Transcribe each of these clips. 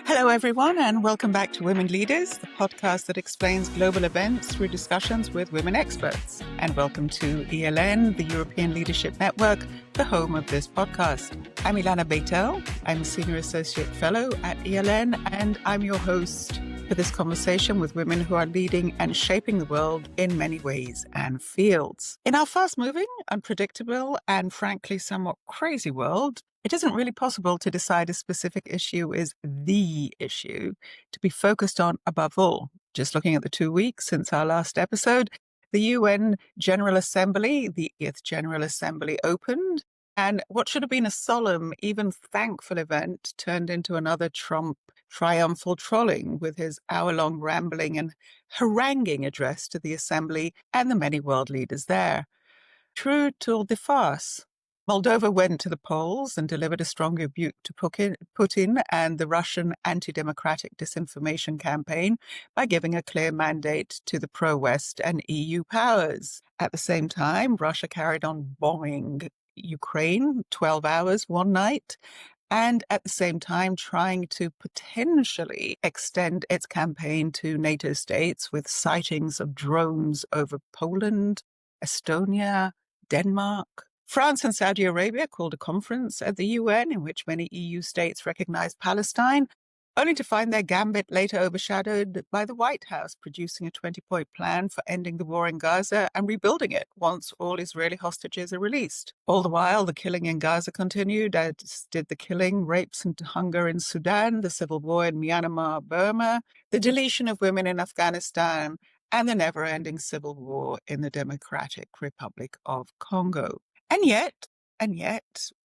Hello, everyone, and welcome back to Women Leaders, the podcast that explains global events through discussions with women experts. And welcome to ELN, the European Leadership Network, the home of this podcast. I'm Ilana Beitel. I'm a Senior Associate Fellow at ELN, and I'm your host for this conversation with women who are leading and shaping the world in many ways and fields. In our fast-moving, unpredictable, and frankly somewhat crazy world, it isn't really possible to decide a specific issue is the issue to be focused on above all. Just looking at the 2 weeks since our last episode, the UN General Assembly, the 8th General Assembly, opened, and what should have been a solemn, even thankful event turned into another Trump triumphal trolling with his hour-long rambling and haranguing address to the Assembly and the many world leaders there. True tour de farce. Moldova went to the polls and delivered a strong rebuke to Putin and the Russian anti-democratic disinformation campaign by giving a clear mandate to the pro-West and EU powers. At the same time, Russia carried on bombing Ukraine 12 hours one night, and at the same time trying to potentially extend its campaign to NATO states with sightings of drones over Poland, Estonia, Denmark. France and Saudi Arabia called a conference at the UN in which many EU states recognized Palestine, only to find their gambit later overshadowed by the White House producing a 20-point plan for ending the war in Gaza and rebuilding it once all Israeli hostages are released. All the while, the killing in Gaza continued, as did the killing, rapes, and hunger in Sudan, the civil war in Myanmar, Burma, the deletion of women in Afghanistan, and the never-ending civil war in the Democratic Republic of Congo. And yet,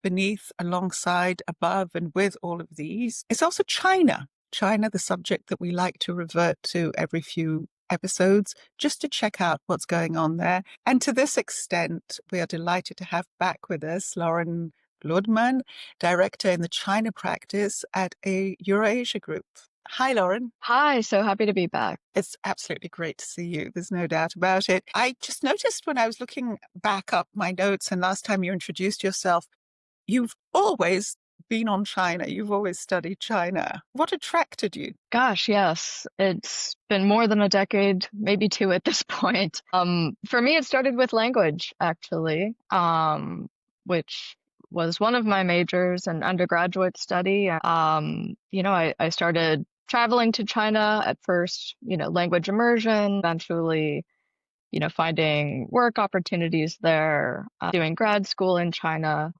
beneath, alongside, above, and with all of these, it's also China. China, the subject that we like to revert to every few episodes, just to check out what's going on there. And to this extent, we are delighted to have back with us Lauren Gloudeman, Director in the China practice at a Eurasia Group. Hi, Lauren. Hi, so happy to be back. It's absolutely great to see you. There's no doubt about it. I just noticed when I was looking back up my notes and last time you introduced yourself, you've always been on China. You've always studied China. What attracted you? Gosh, yes, it's been more than a decade, maybe two at this point. For me, it started with language, actually, which was one of my majors in undergraduate study. I started traveling to China at first, language immersion, eventually, finding work opportunities there, doing grad school in China.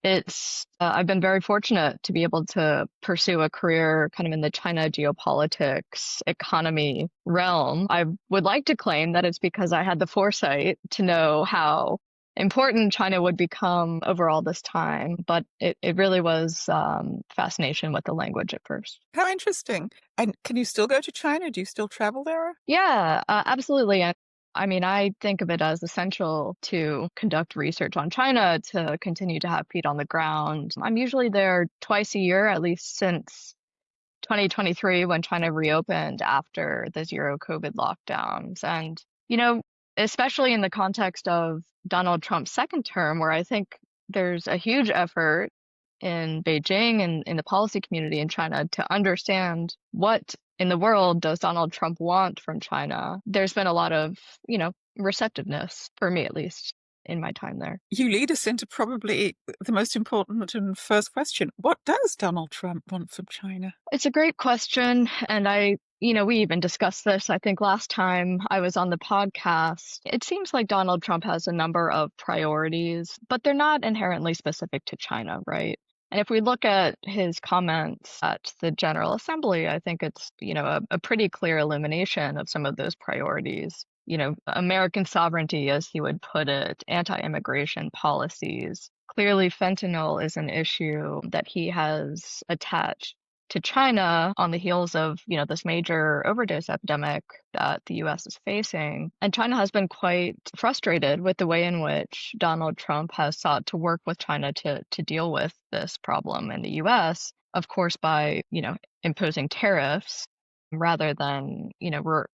I've been very fortunate to be able to pursue a career kind of in the China geopolitics economy realm. I would like to claim that it's because I had the foresight to know how important China would become over all this time, but it really was fascination with the language at first. How interesting. And can you still go to China? Do you still travel there? Yeah, absolutely. I think of it as essential to conduct research on China, to continue to have feet on the ground. I'm usually there twice a year, at least since 2023, when China reopened after the zero COVID lockdowns. And, especially in the context of Donald Trump's second term, where I think there's a huge effort in Beijing and in the policy community in China to understand what in the world does Donald Trump want from China. There's been a lot of, receptiveness, for me at least, in my time there. You lead us into probably the most important and first question. What does Donald Trump want from China? It's a great question. And we even discussed this, I think, last time I was on the podcast. It seems like Donald Trump has a number of priorities, but they're not inherently specific to China, right? And if we look at his comments at the General Assembly, I think it's, a pretty clear elimination of some of those priorities. American sovereignty, as he would put it, anti-immigration policies. Clearly, fentanyl is an issue that he has attached to China on the heels of, this major overdose epidemic that the U.S. is facing. And China has been quite frustrated with the way in which Donald Trump has sought to work with China to deal with this problem in the U.S., of course, by, imposing tariffs rather than,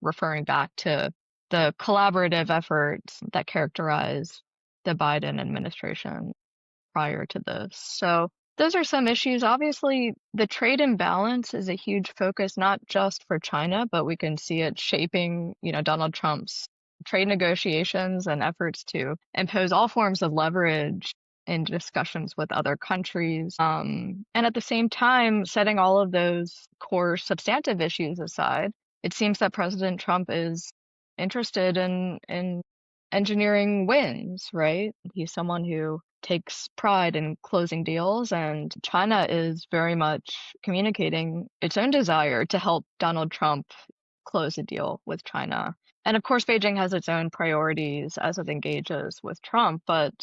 referring back to the collaborative efforts that characterize the Biden administration prior to this. So those are some issues. Obviously, the trade imbalance is a huge focus, not just for China, but we can see it shaping, Donald Trump's trade negotiations and efforts to impose all forms of leverage in discussions with other countries. And at the same time, setting all of those core substantive issues aside, it seems that President Trump is interested in engineering wins, right? He's someone who takes pride in closing deals, and China is very much communicating its own desire to help Donald Trump close a deal with China. And of course, Beijing has its own priorities as it engages with Trump. But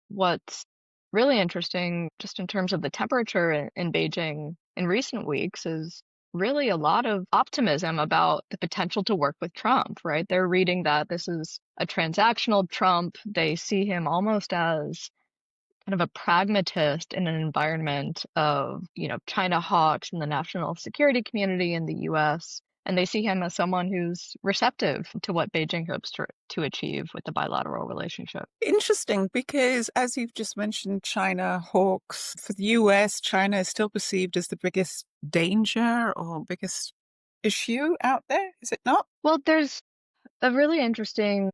what's really interesting, just in terms of the temperature in Beijing in recent weeks, is really a lot of optimism about the potential to work with Trump, right? They're reading that this is a transactional Trump. They see him almost as kind of a pragmatist in an environment of, China hawks in the national security community in the US. And they see him as someone who's receptive to what Beijing hopes to achieve with the bilateral relationship. Interesting, because as you've just mentioned, China hawks. For the US, China is still perceived as the biggest danger or biggest issue out there, is it not? Well, there's a really interesting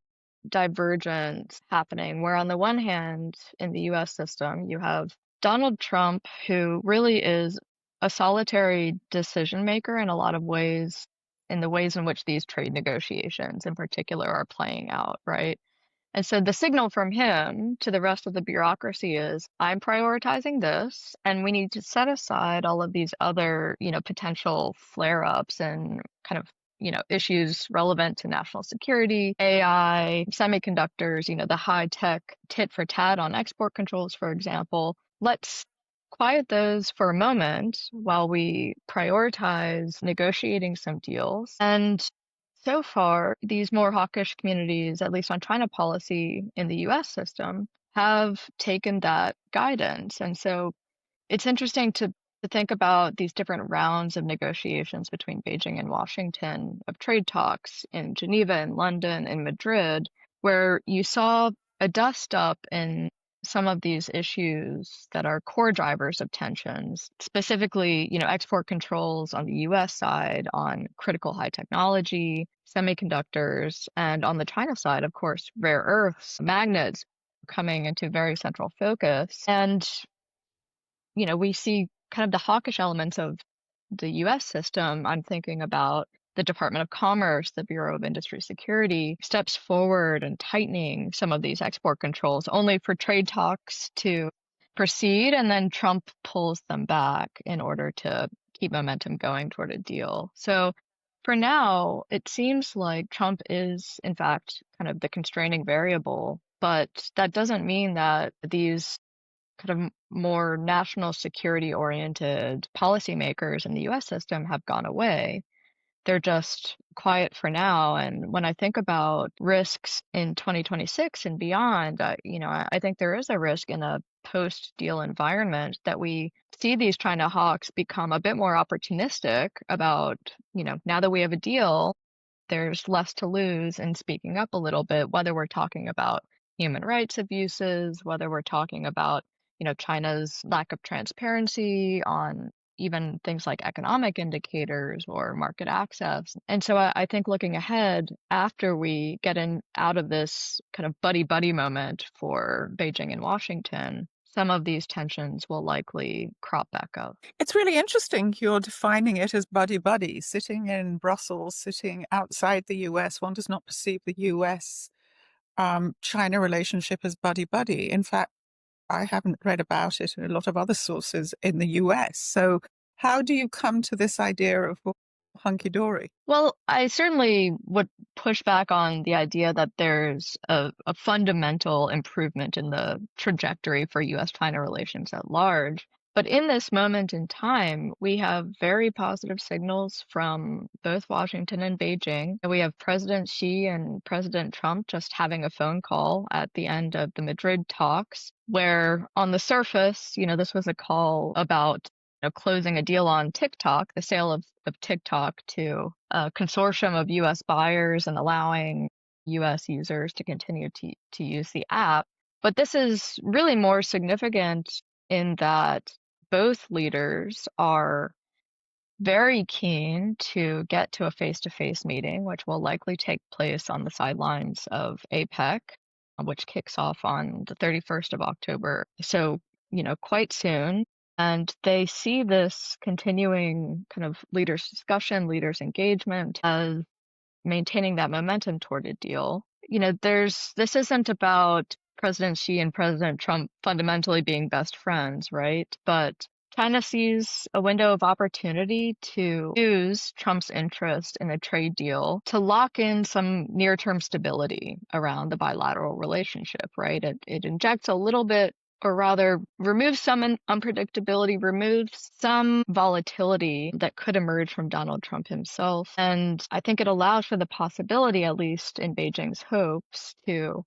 divergence happening where, on the one hand, in the US system, you have Donald Trump, who really is a solitary decision maker in a lot of ways, in the ways in which these trade negotiations in particular are playing out, right? And so the signal from him to the rest of the bureaucracy is, I'm prioritizing this, and we need to set aside all of these other, potential flare-ups and kind of, issues relevant to national security, AI, semiconductors, the high-tech tit for tat on export controls, for example. Let's quiet those for a moment while we prioritize negotiating some deals. And so far, these more hawkish communities, at least on China policy in the US system, have taken that guidance. And so it's interesting to think about these different rounds of negotiations between Beijing and Washington, of trade talks in Geneva and London and Madrid, where you saw a dust up in some of these issues that are core drivers of tensions, specifically, export controls on the US side on critical high technology, semiconductors, and on the China side, of course, rare earths, magnets coming into very central focus. And, we see kind of the hawkish elements of the US system. I'm thinking about the Department of Commerce, the Bureau of Industry Security, steps forward and tightening some of these export controls, only for trade talks to proceed, and then Trump pulls them back in order to keep momentum going toward a deal. So for now, it seems like Trump is, in fact, kind of the constraining variable, but that doesn't mean that these kind of more national security oriented policymakers in the US system have gone away. They're just quiet for now. And when I think about risks in 2026 and beyond, I think there is a risk in a post-deal environment that we see these China hawks become a bit more opportunistic about, now that we have a deal, there's less to lose in speaking up a little bit, whether we're talking about human rights abuses, whether we're talking about, China's lack of transparency on even things like economic indicators or market access. And so I think looking ahead, after we get out of this kind of buddy-buddy moment for Beijing and Washington, some of these tensions will likely crop back up. It's really interesting you're defining it as buddy-buddy. Sitting in Brussels, sitting outside the US, one does not perceive the US China relationship as buddy-buddy. In fact, I haven't read about it in a lot of other sources in the US. So how do you come to this idea of hunky-dory? Well, I certainly would push back on the idea that there's a fundamental improvement in the trajectory for US-China relations at large. But in this moment in time, we have very positive signals from both Washington and Beijing. We have President Xi and President Trump just having a phone call at the end of the Madrid talks, where on the surface, this was a call about closing a deal on TikTok, the sale of TikTok to a consortium of US buyers and allowing US users to continue to use the app. But this is really more significant in that both leaders are very keen to get to a face-to-face meeting, which will likely take place on the sidelines of APEC, which kicks off on the 31st of October. So, quite soon. And they see this continuing kind of leaders' discussion, leaders' engagement as maintaining that momentum toward a deal. This isn't about President Xi and President Trump fundamentally being best friends, right? But China sees a window of opportunity to use Trump's interest in a trade deal to lock in some near-term stability around the bilateral relationship, right? It injects a little bit, or rather removes some unpredictability, removes some volatility that could emerge from Donald Trump himself. And I think it allows for the possibility, at least in Beijing's hopes, to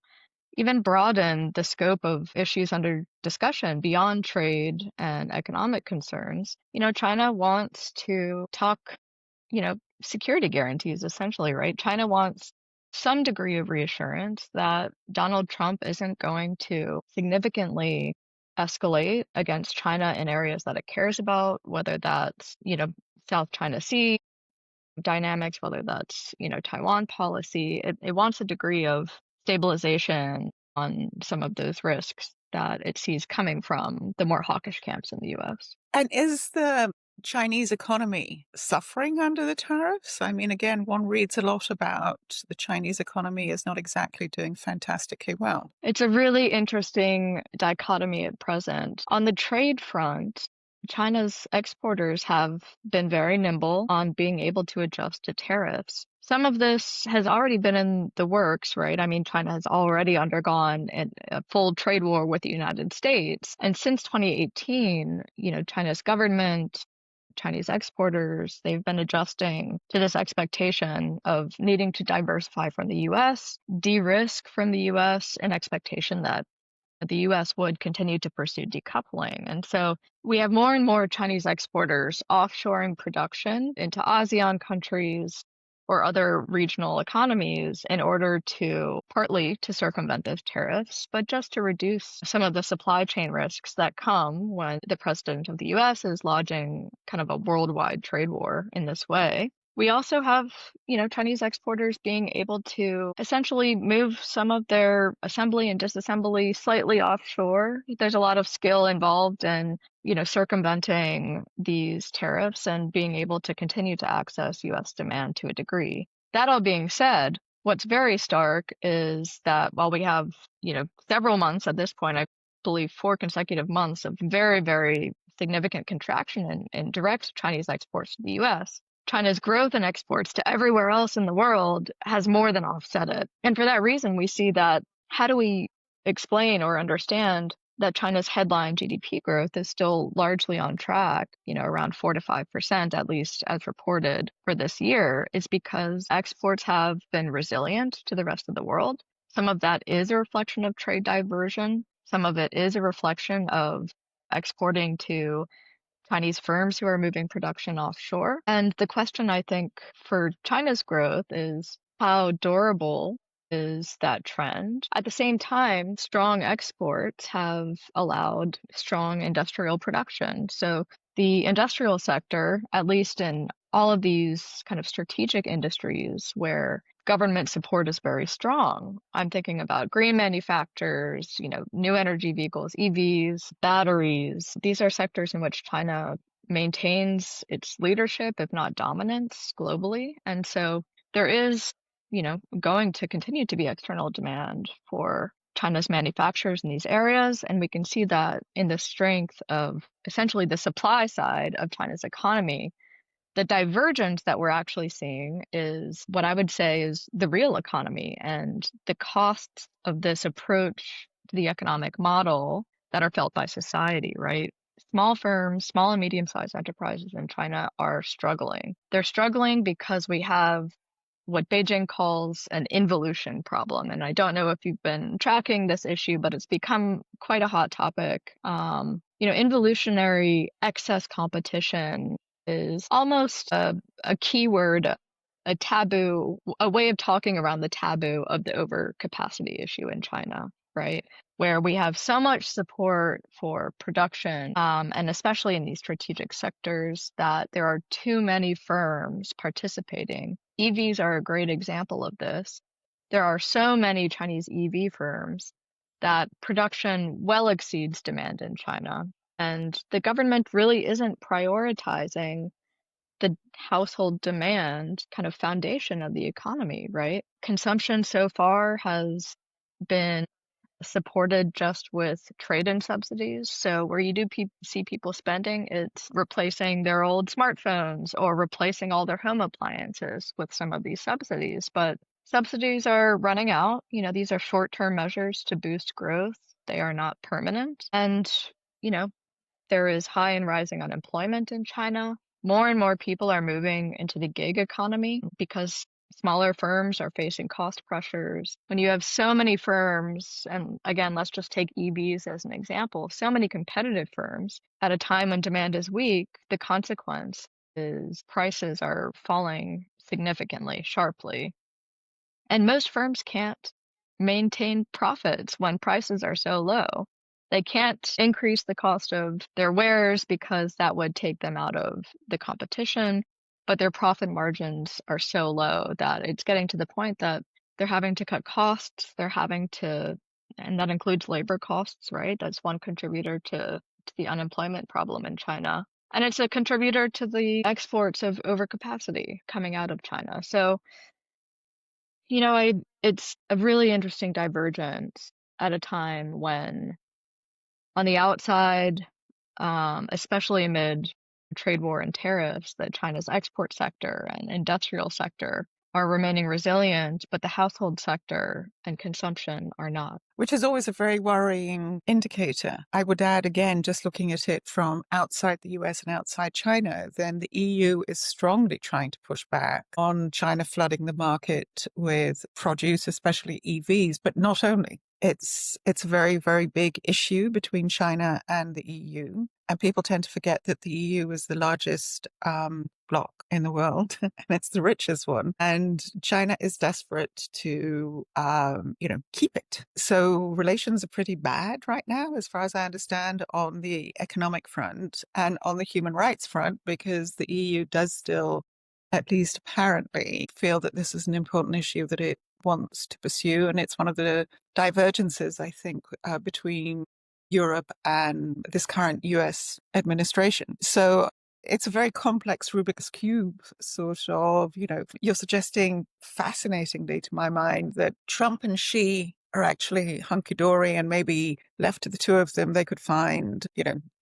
even broaden the scope of issues under discussion beyond trade and economic concerns. China wants to talk, security guarantees, essentially, right? China wants some degree of reassurance that Donald Trump isn't going to significantly escalate against China in areas that it cares about, whether that's, South China Sea dynamics, whether that's, Taiwan policy. It wants a degree of stabilization on some of those risks that it sees coming from the more hawkish camps in the US. And is the Chinese economy suffering under the tariffs? I mean, again, one reads a lot about the Chinese economy is not exactly doing fantastically well. It's a really interesting dichotomy at present. On the trade front, China's exporters have been very nimble on being able to adjust to tariffs. Some of this has already been in the works, right? I mean, China has already undergone a full trade war with the United States. And since 2018, China's government, Chinese exporters, they've been adjusting to this expectation of needing to diversify from the US, de-risk from the US, an expectation that the US would continue to pursue decoupling. And so we have more and more Chinese exporters offshoring production into ASEAN countries or other regional economies in order to partly to circumvent those tariffs, but just to reduce some of the supply chain risks that come when the president of the US is lodging kind of a worldwide trade war in this way. We also have, Chinese exporters being able to essentially move some of their assembly and disassembly slightly offshore. There's a lot of skill involved in, circumventing these tariffs and being able to continue to access US demand to a degree. That all being said, what's very stark is that while we have, several months at this point, I believe 4 consecutive months of very, very significant contraction in direct Chinese exports to the US, China's growth in exports to everywhere else in the world has more than offset it. And for that reason, we see that how do we explain or understand that China's headline GDP growth is still largely on track, around 4 to 5%, at least as reported for this year, is because exports have been resilient to the rest of the world. Some of that is a reflection of trade diversion. Some of it is a reflection of exporting to Chinese firms who are moving production offshore. And the question, I think, for China's growth is how durable is that trend? At the same time, strong exports have allowed strong industrial production. So the industrial sector, at least in all of these kind of strategic industries where government support is very strong. I'm thinking about green manufacturers, new energy vehicles, EVs, batteries. These are sectors in which China maintains its leadership, if not dominance, globally. And so there is, going to continue to be external demand for China's manufacturers in these areas. And we can see that in the strength of essentially the supply side of China's economy. The divergence that we're actually seeing is what I would say is the real economy and the costs of this approach to the economic model that are felt by society, right? Small firms, small and medium-sized enterprises in China are struggling. They're struggling because we have what Beijing calls an involution problem. And I don't know if you've been tracking this issue, but it's become quite a hot topic. Involutionary excess competition is almost a keyword, a taboo, a way of talking around the taboo of the overcapacity issue in China. right? Where we have so much support for production, and especially in these strategic sectors, that there are too many firms participating. EVs are a great example of this. There are so many Chinese EV firms that production well exceeds demand in China. And the government really isn't prioritizing the household demand kind of foundation of the economy, right? Consumption so far has been supported just with trade-in subsidies. So where you do see people spending, it's replacing their old smartphones or replacing all their home appliances with some of these subsidies. But subsidies are running out. These are short-term measures to boost growth. They are not permanent. And, you know, there is high and rising unemployment in China. More and more people are moving into the gig economy because smaller firms are facing cost pressures. When you have so many firms, and again, let's just take EVs as an example, so many competitive firms at a time when demand is weak, the consequence is prices are falling significantly, sharply. And most firms can't maintain profits when prices are so low. They can't increase the cost of their wares because that would take them out of the competition, but their profit margins are so low that it's getting to the point that they're having to cut costs, and that includes labor costs, right? That's one contributor to the unemployment problem in China. And it's a contributor to the exports of overcapacity coming out of China. So it's a really interesting divergence at a time when, on the outside, especially amid trade war and tariffs, that China's export sector and industrial sector are remaining resilient, but the household sector and consumption are not. Which is always a very worrying indicator. I would add, again, just looking at it from outside the US and outside China, then the EU is strongly trying to push back on China flooding the market with produce, especially EVs, but not only. It's a very, very big issue between China and the EU. And people tend to forget that the EU is the largest bloc in the world, and it's the richest one. And China is desperate to, keep it. So relations are pretty bad right now, as far as I understand, on the economic front and on the human rights front, because the EU does still, at least apparently, feel that this is an important issue that it wants to pursue. And it's one of the divergences, I think, between Europe and this current US administration. So it's a very complex Rubik's Cube, sort of, you're suggesting fascinatingly to my mind that Trump and Xi are actually hunky-dory, and maybe left to the two of them, they could find,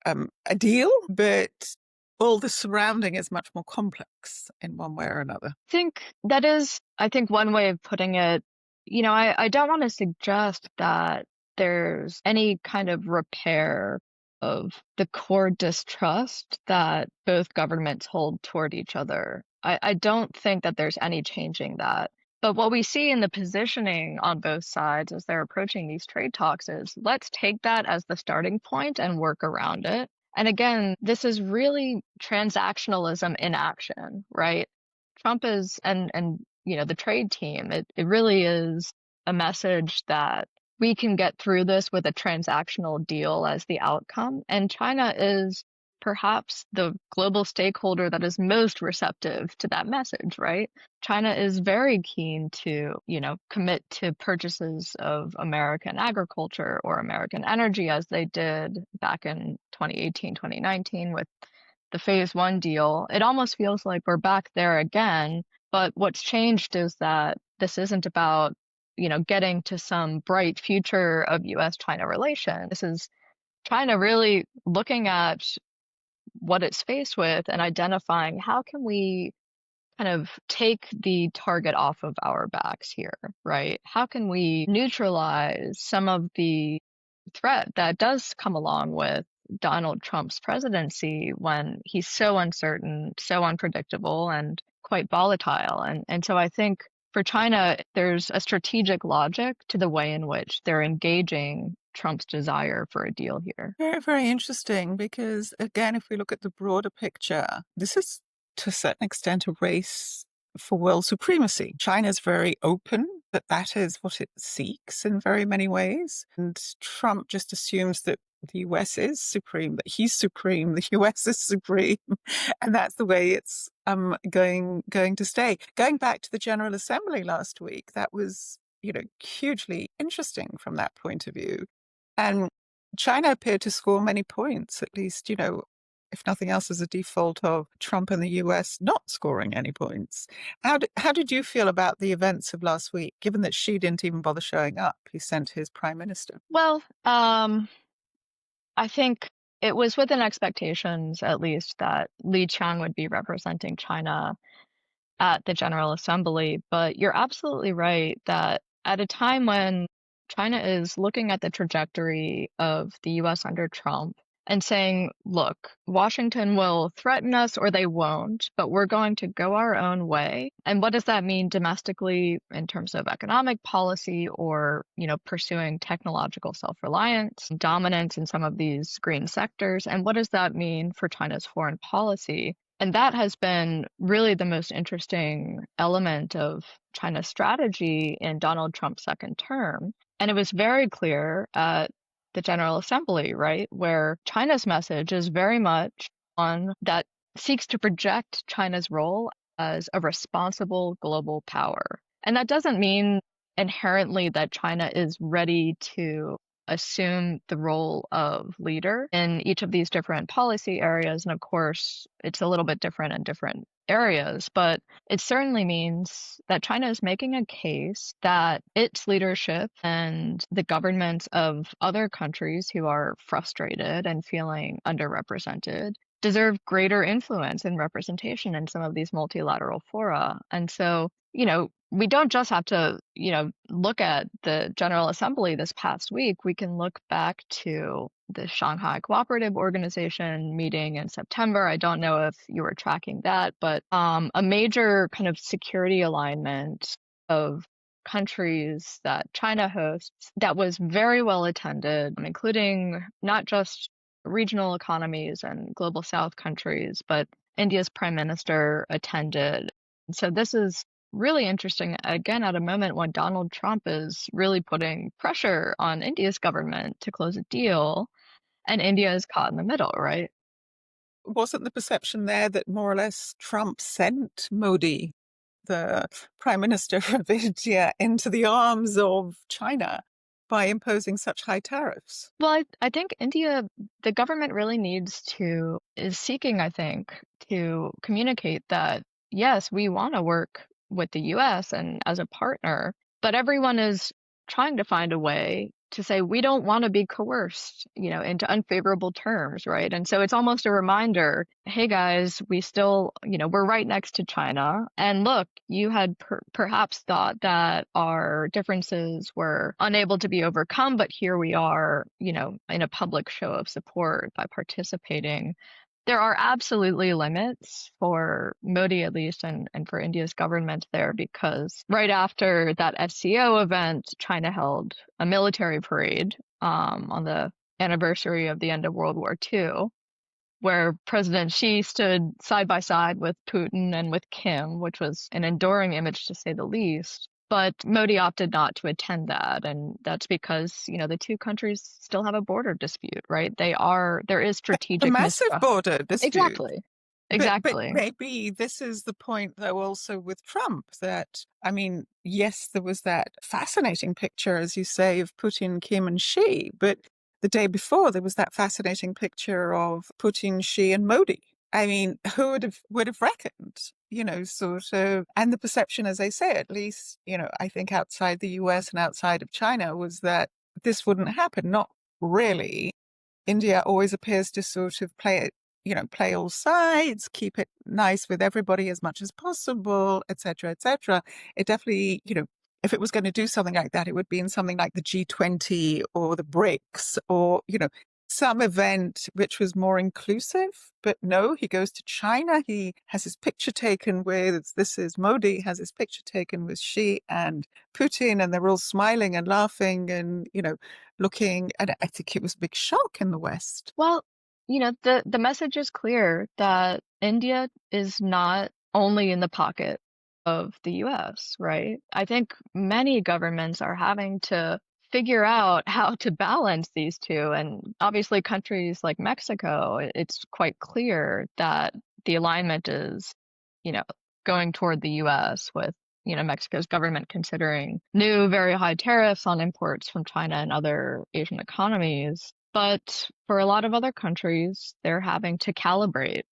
a deal, but all the surrounding is much more complex in one way or another. I think one way of putting it. I don't want to suggest that there's any kind of repair of the core distrust that both governments hold toward each other. I don't think that there's any changing that. But what we see in the positioning on both sides as they're approaching these trade talks is, let's take that as the starting point and work around it. And again, this is really transactionalism in action, right? Trump is, and the trade team, it really is a message that we can get through this with a transactional deal as the outcome. And China is perhaps the global stakeholder that is most receptive to that message, right? China is very keen to, commit to purchases of American agriculture or American energy, as they did back in 2018, 2019 with the phase one deal. It almost feels like we're back there again. But what's changed is that this isn't about, getting to some bright future of US-China relations. This is China really looking at what it's faced with and identifying, how can we kind of take the target off of our backs here, right? How can we neutralize some of the threat that does come along with Donald Trump's presidency, when he's so uncertain, so unpredictable, and quite volatile? And so I think for China, there's a strategic logic to the way in which they're engaging Trump's desire for a deal here. Very, very interesting, because again, if we look at the broader picture, this is to a certain extent a race for world supremacy. China's very open that that is what it seeks in very many ways. And Trump just assumes that the US is supreme, that he's supreme, the US is supreme, and that's the way it's going to stay. Going back to the General Assembly last week, that was, hugely interesting from that point of view. And China appeared to score many points, at least, if nothing else, as a default of Trump and the US not scoring any points. How did you feel about the events of last week, given that Xi didn't even bother showing up? He sent his prime minister. Well, I think it was within expectations, at least, that Li Qiang would be representing China at the General Assembly. But you're absolutely right that at a time when China is looking at the trajectory of the US under Trump and saying, look, Washington will threaten us or they won't, but we're going to go our own way. And what does that mean domestically in terms of economic policy or, pursuing technological self-reliance, dominance in some of these green sectors? And what does that mean for China's foreign policy? And that has been really the most interesting element of China's strategy in Donald Trump's second term. And it was very clear at the General Assembly, right, where China's message is very much one that seeks to project China's role as a responsible global power. And that doesn't mean inherently that China is ready to assume the role of leader in each of these different policy areas. And of course, it's a little bit different in different areas, but it certainly means that China is making a case that its leadership and the governments of other countries who are frustrated and feeling underrepresented deserve greater influence and representation in some of these multilateral fora. And so, we don't just have to, look at the General Assembly this past week. We can look back to the Shanghai Cooperative Organization meeting in September. I don't know if you were tracking that, but a major kind of security alignment of countries that China hosts that was very well attended, including not just regional economies and global South countries, but India's prime minister attended. So this is really interesting, again, at a moment when Donald Trump is really putting pressure on India's government to close a deal, and India is caught in the middle, right? Wasn't the perception there that more or less Trump sent Modi, the prime minister of India, into the arms of China by imposing such high tariffs? Well, I think India, the government really is seeking, I think, to communicate that, yes, we want to work with the US and as a partner, but everyone is trying to find a way to say we don't want to be coerced, into unfavorable terms, right? And so it's almost a reminder, hey guys, we still, we're right next to China. And look, you had perhaps thought that our differences were unable to be overcome, but here we are, in a public show of support by participating. There are absolutely limits for Modi, at least, and for India's government there, because right after that SCO event, China held a military parade on the anniversary of the end of World War II, where President Xi stood side by side with Putin and with Kim, which was an enduring image to say the least. But Modi opted not to attend that, and that's because, the two countries still have a border dispute, right? There is A strategic massive border dispute. Exactly. But Exactly. maybe this is the point, though, also with Trump, that, yes, there was that fascinating picture, as you say, of Putin, Kim, and Xi, but the day before there was that fascinating picture of Putin, Xi, and Modi. Who would have reckoned, sort of, and the perception, as I say, at least, I think outside the US and outside of China, was that this wouldn't happen. Not really. India always appears to sort of play all sides, keep it nice with everybody as much as possible, etc., etc. It definitely, if it was going to do something like that, it would be in something like the G20 or the BRICS or, some event which was more inclusive. But no, he goes to China. He has his picture taken with, this is Modi, has his picture taken with Xi and Putin, and they're all smiling and laughing and, looking. And I think it was a big shock in the West. Well, the message is clear that India is not only in the pocket of the US, right? I think many governments are having to figure out how to balance these two. And obviously, countries like Mexico, it's quite clear that the alignment is, you know, going toward the US with, Mexico's government considering new very high tariffs on imports from China and other Asian economies. But for a lot of other countries, they're having to calibrate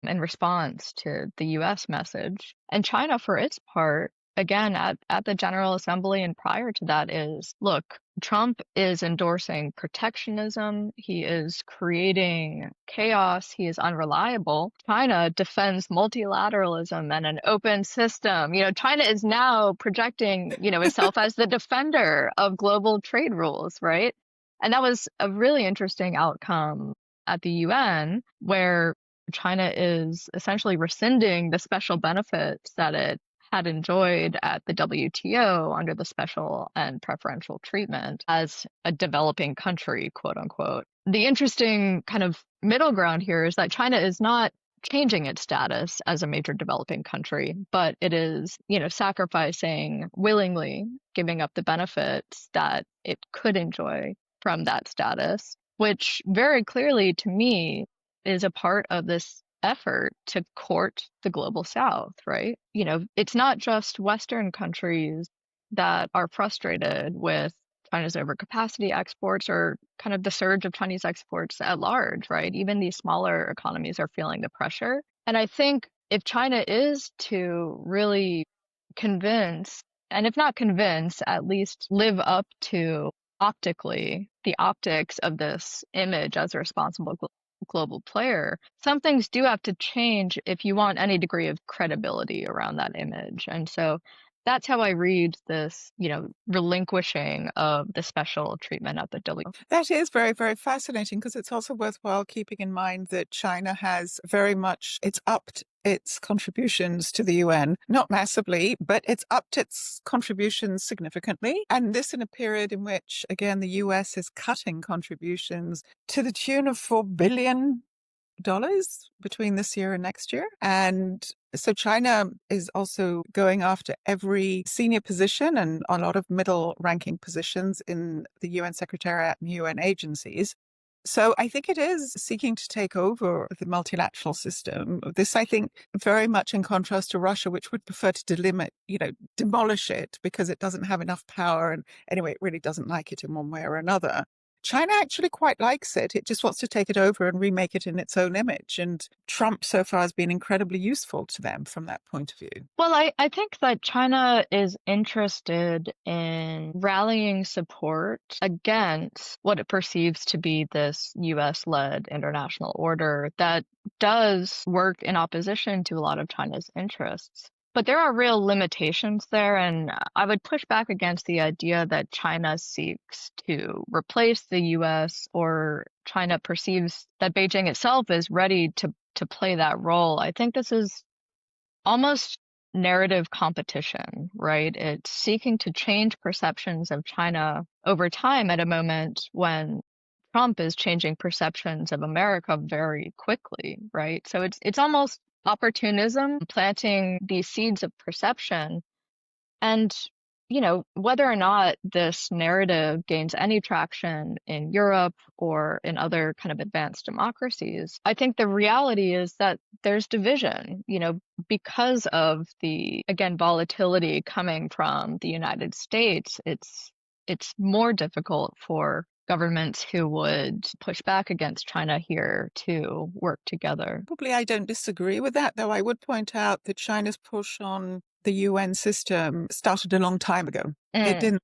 in response to the US message. And China, for its part, again, at the General Assembly and prior to that, is look, Trump is endorsing protectionism. He is creating chaos. He is unreliable. China defends multilateralism and an open system. China is now projecting, itself as the defender of global trade rules, right? And that was a really interesting outcome at the UN, where China is essentially rescinding the special benefits that it had enjoyed at the WTO under the special and preferential treatment as a developing country, quote unquote. The interesting kind of middle ground here is that China is not changing its status as a major developing country, but it is, sacrificing willingly, giving up the benefits that it could enjoy from that status, which very clearly to me is a part of this effort to court the global South, right? It's not just Western countries that are frustrated with China's overcapacity exports or kind of the surge of Chinese exports at large, right? Even these smaller economies are feeling the pressure. And I think if China is to really convince, and if not convince, at least live up to optically the optics of this image as a responsible global player, some things do have to change if you want any degree of credibility around that image. And so that's how I read this, relinquishing of the special treatment at the W. That is very, very fascinating, because it's also worthwhile keeping in mind that China has very much, it's upped its contributions to the UN, not massively, but it's upped its contributions significantly. And this in a period in which, again, the US is cutting contributions to the tune of $4 billion between this year and next year. And so China is also going after every senior position and a lot of middle ranking positions in the UN Secretariat and UN agencies. So I think it is seeking to take over the multilateral system. This, I think, very much in contrast to Russia, which would prefer to demolish it because it doesn't have enough power. And anyway, it really doesn't like it in one way or another. China actually quite likes it. It just wants to take it over and remake it in its own image. And Trump so far has been incredibly useful to them from that point of view. Well, I think that China is interested in rallying support against what it perceives to be this US-led international order that does work in opposition to a lot of China's interests. But there are real limitations there, and I would push back against the idea that China seeks to replace the US or China perceives that Beijing itself is ready to play that role. I think this is almost narrative competition, right? It's seeking to change perceptions of China over time at a moment when Trump is changing perceptions of America very quickly, right? So it's almost opportunism, planting these seeds of perception. And, whether or not this narrative gains any traction in Europe or in other kind of advanced democracies, I think the reality is that there's division, because of the, again, volatility coming from the United States. It's more difficult for governments who would push back against China here to work together. Probably I don't disagree with that, though I would point out that China's push on the UN system started a long time ago. It didn't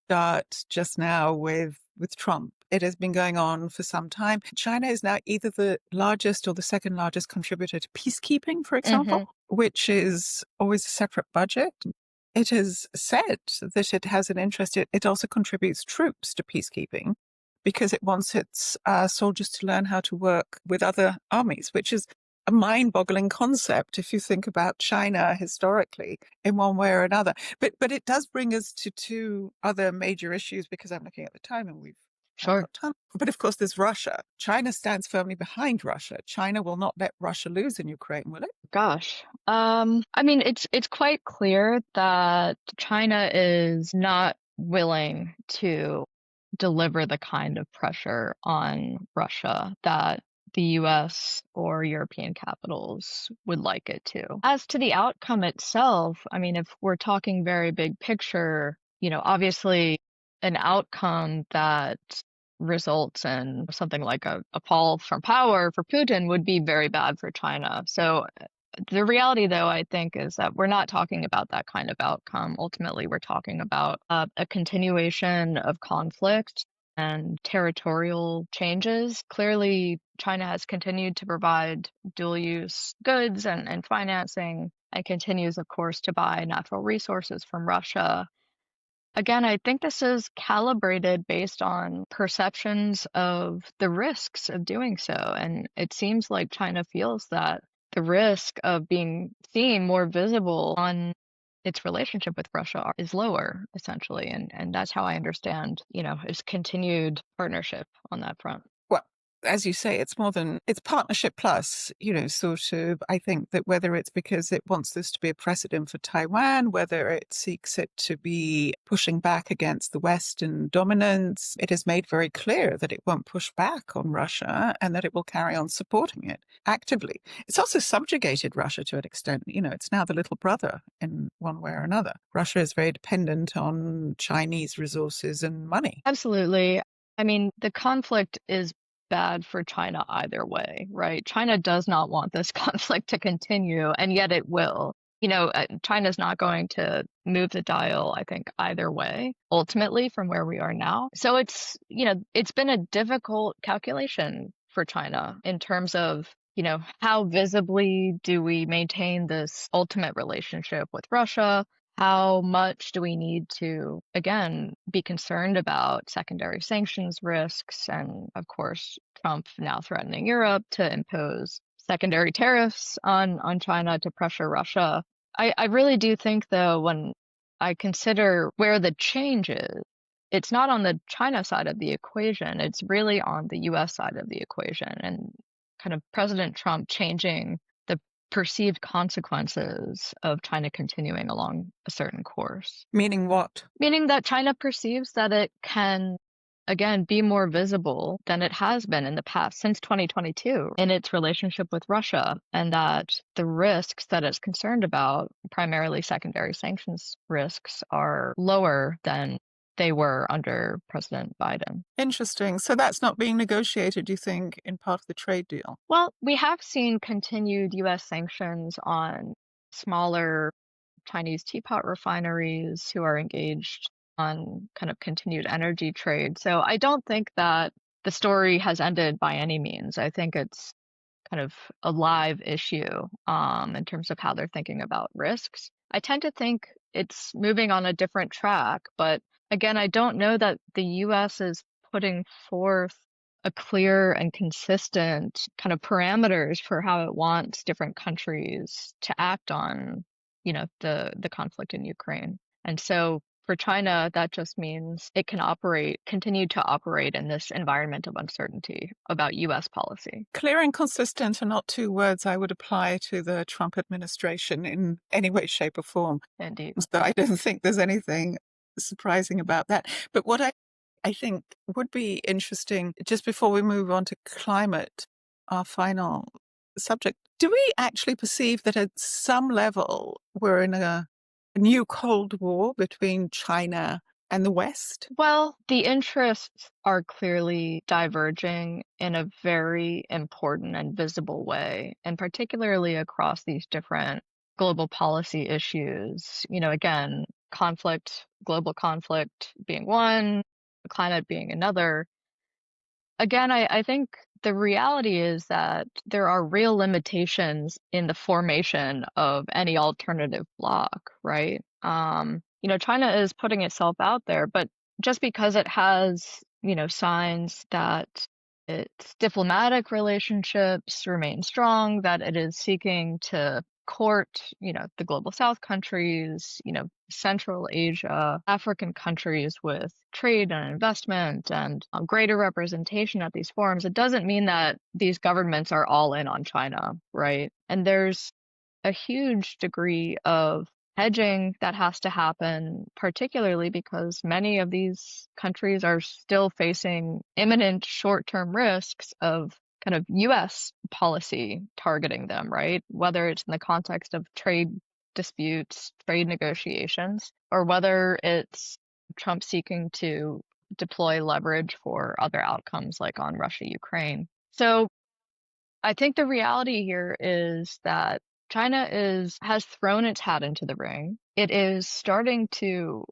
start just now with Trump. It has been going on for some time. China is now either the largest or the second largest contributor to peacekeeping, for example, which is always a separate budget. It has said that it has an interest. It also contributes troops to peacekeeping because it wants its soldiers to learn how to work with other armies, which is a mind-boggling concept if you think about China historically in one way or another. But it does bring us to two other major issues, because I'm looking at the time and we've Sure. But of course, there's Russia. China stands firmly behind Russia. China will not let Russia lose in Ukraine, will it? Gosh. I mean, it's quite clear that China is not willing to deliver the kind of pressure on Russia that the US or European capitals would like it to. As to the outcome itself, I mean, if we're talking very big picture, obviously an outcome that results in something like a fall from power for Putin would be very bad for China. So the reality, though, I think, is that we're not talking about that kind of outcome. Ultimately, we're talking about a continuation of conflict and territorial changes. Clearly, China has continued to provide dual use goods and financing and continues, of course, to buy natural resources from Russia. Again, I think this is calibrated based on perceptions of the risks of doing so. And it seems like China feels that the risk of being seen more visible on its relationship with Russia is lower, essentially. And that's how I understand, its continued partnership on that front. Well, as you say, it's partnership plus, sort of. I think that whether it's because it wants this to be a precedent for Taiwan, whether it seeks it to be pushing back against the Western dominance, it has made very clear that it won't push back on Russia and that it will carry on supporting it actively. It's also subjugated Russia to an extent. It's now the little brother in one way or another. Russia is very dependent on Chinese resources and money. Absolutely. I mean, the conflict is bad for China either way, right? China does not want this conflict to continue, and yet it will. China's not going to move the dial, I think, either way, ultimately, from where we are now. So it's been a difficult calculation for China in terms of, how visibly do we maintain this ultimate relationship with Russia? How much do we need to, again, be concerned about secondary sanctions risks? And of course, Trump now threatening Europe to impose secondary tariffs on China to pressure Russia. I really do think, though, when I consider where the change is, it's not on the China side of the equation. It's really on the US side of the equation and kind of President Trump changing the perceived consequences of China continuing along a certain course. Meaning what? Meaning that China perceives that it can, again, be more visible than it has been in the past since 2022 in its relationship with Russia, and that the risks that it's concerned about, primarily secondary sanctions risks, are lower than they were under President Biden. Interesting. So that's not being negotiated, do you think, in part of the trade deal? Well, we have seen continued U.S. sanctions on smaller Chinese teapot refineries who are engaged on kind of continued energy trade. So I don't think that the story has ended by any means. I think it's kind of a live issue in terms of how they're thinking about risks. I tend to think it's moving on a different track, but again, I don't know that the US is putting forth a clear and consistent kind of parameters for how it wants different countries to act on, the conflict in Ukraine. And so for China, that just means it can continue to operate in this environment of uncertainty about US policy. Clear and consistent are not two words I would apply to the Trump administration in any way, shape, or form. Indeed. So I don't think there's anything surprising about that. But what I think would be interesting, just before we move on to climate, our final subject, do we actually perceive that at some level we're in a new Cold War between China and the West? Well, the interests are clearly diverging in a very important and visible way, and particularly across these different global policy issues. Again, global conflict being one, climate being another. Again, I think the reality is that there are real limitations in the formation of any alternative bloc, right? China is putting itself out there, but just because it has, signs that its diplomatic relationships remain strong, that it is seeking to court, the global South countries, Central Asia, African countries with trade and investment and greater representation at these forums, it doesn't mean that these governments are all in on China, right? And there's a huge degree of hedging that has to happen, particularly because many of these countries are still facing imminent short-term risks of kind of US policy targeting them, right? Whether it's in the context of trade disputes, trade negotiations, or whether it's Trump seeking to deploy leverage for other outcomes like on Russia, Ukraine. So I think the reality here is that China has thrown its hat into the ring. It is starting to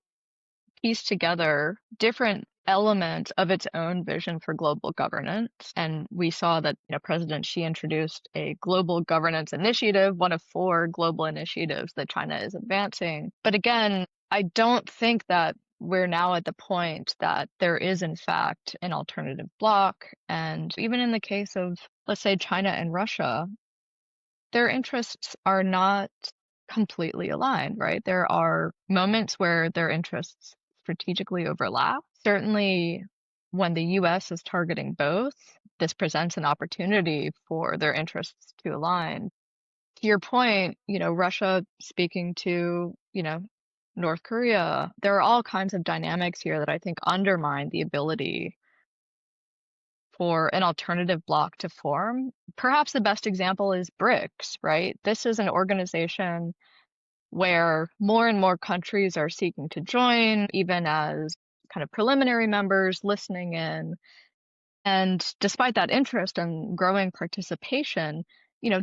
piece together different elements of its own vision for global governance. And we saw that, President Xi introduced a global governance initiative, one of 4 global initiatives that China is advancing. But again, I don't think that we're now at the point that there is, in fact, an alternative bloc. And even in the case of, let's say, China and Russia, their interests are not completely aligned, right? There are moments where their interests strategically overlap. Certainly, when the US is targeting both, this presents an opportunity for their interests to align. To your point, Russia speaking to, North Korea, there are all kinds of dynamics here that I think undermine the ability for an alternative bloc to form. Perhaps the best example is BRICS, right? This is an organization where more and more countries are seeking to join, even as kind of preliminary members listening in. And despite that interest and growing participation,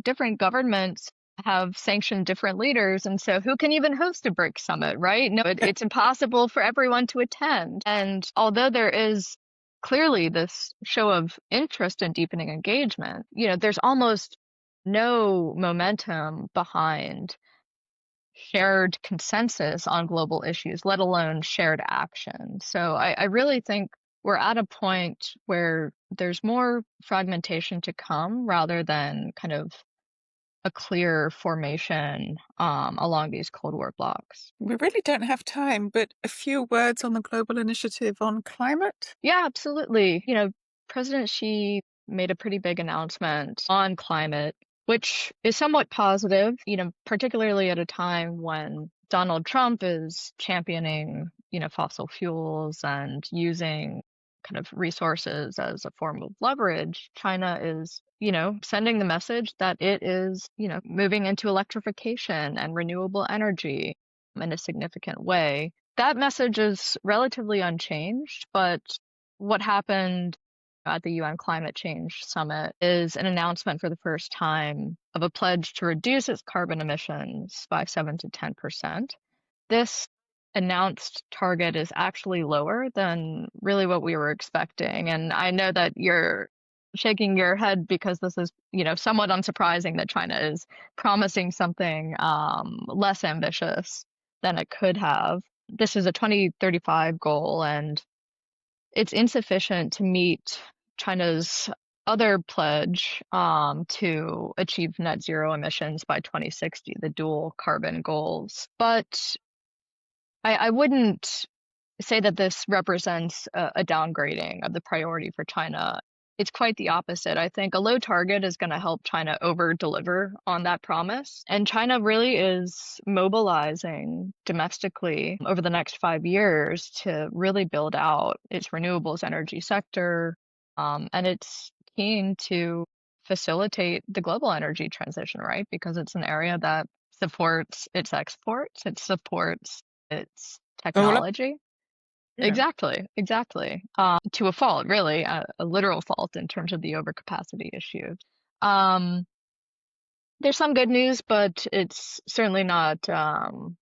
different governments have sanctioned different leaders. And so who can even host a BRICS summit, right? No, it's impossible for everyone to attend. And although there is clearly this show of interest in deepening engagement, there's almost no momentum behind shared consensus on global issues, let alone shared action. So I really think we're at a point where there's more fragmentation to come rather than kind of a clear formation along these Cold War blocks. We really don't have time, but a few words on the global initiative on climate. Yeah, absolutely. President Xi made a pretty big announcement on climate, which is somewhat positive, particularly at a time when Donald Trump is championing, fossil fuels and using kind of resources as a form of leverage. China is, sending the message that it is, moving into electrification and renewable energy in a significant way. That message is relatively unchanged, but what happened at the UN Climate Change Summit is an announcement for the first time of a pledge to reduce its carbon emissions by 7 to 10%. This announced target is actually lower than really what we were expecting. And I know that you're shaking your head because this is, somewhat unsurprising that China is promising something less ambitious than it could have. This is a 2035 goal, and it's insufficient to meet China's other pledge to achieve net zero emissions by 2060, the dual carbon goals. But I wouldn't say that this represents a downgrading of the priority for China. It's quite the opposite. I think a low target is going to help China over-deliver on that promise. And China really is mobilizing domestically over the next 5 years to really build out its renewables energy sector. And it's keen to facilitate the global energy transition, right? Because it's an area that supports its exports, it supports its technology. Yeah. Exactly. To a fault, really, a literal fault in terms of the overcapacity issue. There's some good news, but it's certainly not the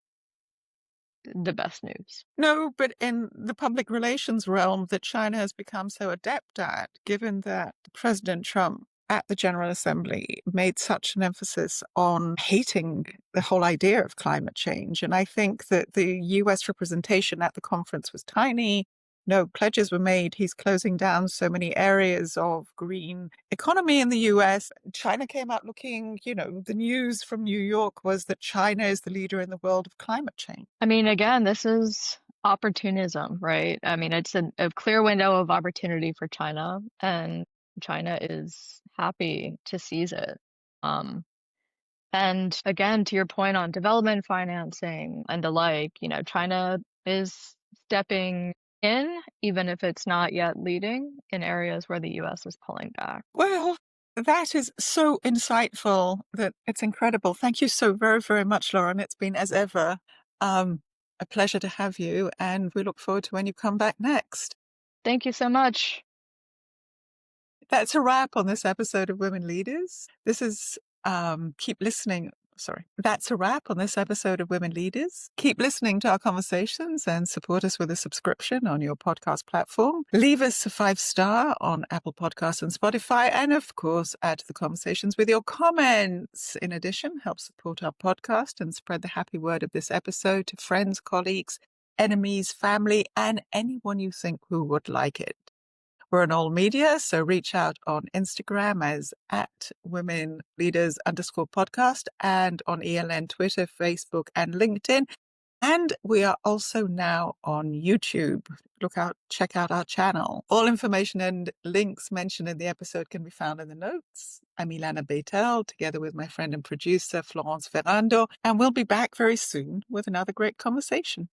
best news. No, but in the public relations realm that China has become so adept at, given that President Trump at the General Assembly made such an emphasis on hating the whole idea of climate change. And I think that the US representation at the conference was tiny. no pledges were made. He's closing down so many areas of green economy in the US. China came out looking, the news from New York was that China is the leader in the world of climate change. I mean, again, this is opportunism, right? I mean, it's a clear window of opportunity for China, and China is happy to seize it. And again, to your point on development financing and the like, China is stepping in, even if it's not yet leading in areas where the US is pulling back. Well, that is so insightful that it's incredible. Thank you so very, very much, Lauren. It's been, as ever, a pleasure to have you, and we look forward to when you come back next. Thank you so much. That's a wrap on this episode of Women Leaders. This is keep listening. Sorry. That's a wrap on this episode of Women Leaders. Keep listening to our conversations and support us with a subscription on your podcast platform. Leave us a 5-star on Apple Podcasts and Spotify. And of course, add to the conversations with your comments. In addition, help support our podcast and spread the happy word of this episode to friends, colleagues, enemies, family, and anyone you think who would like it. We're on all media, so reach out on Instagram as @womenleaders_podcast and on ELN Twitter, Facebook, and LinkedIn. And we are also now on YouTube. Check out our channel. All information and links mentioned in the episode can be found in the notes. I'm Ilana Beitel, together with my friend and producer, Florence Ferrando, and we'll be back very soon with another great conversation.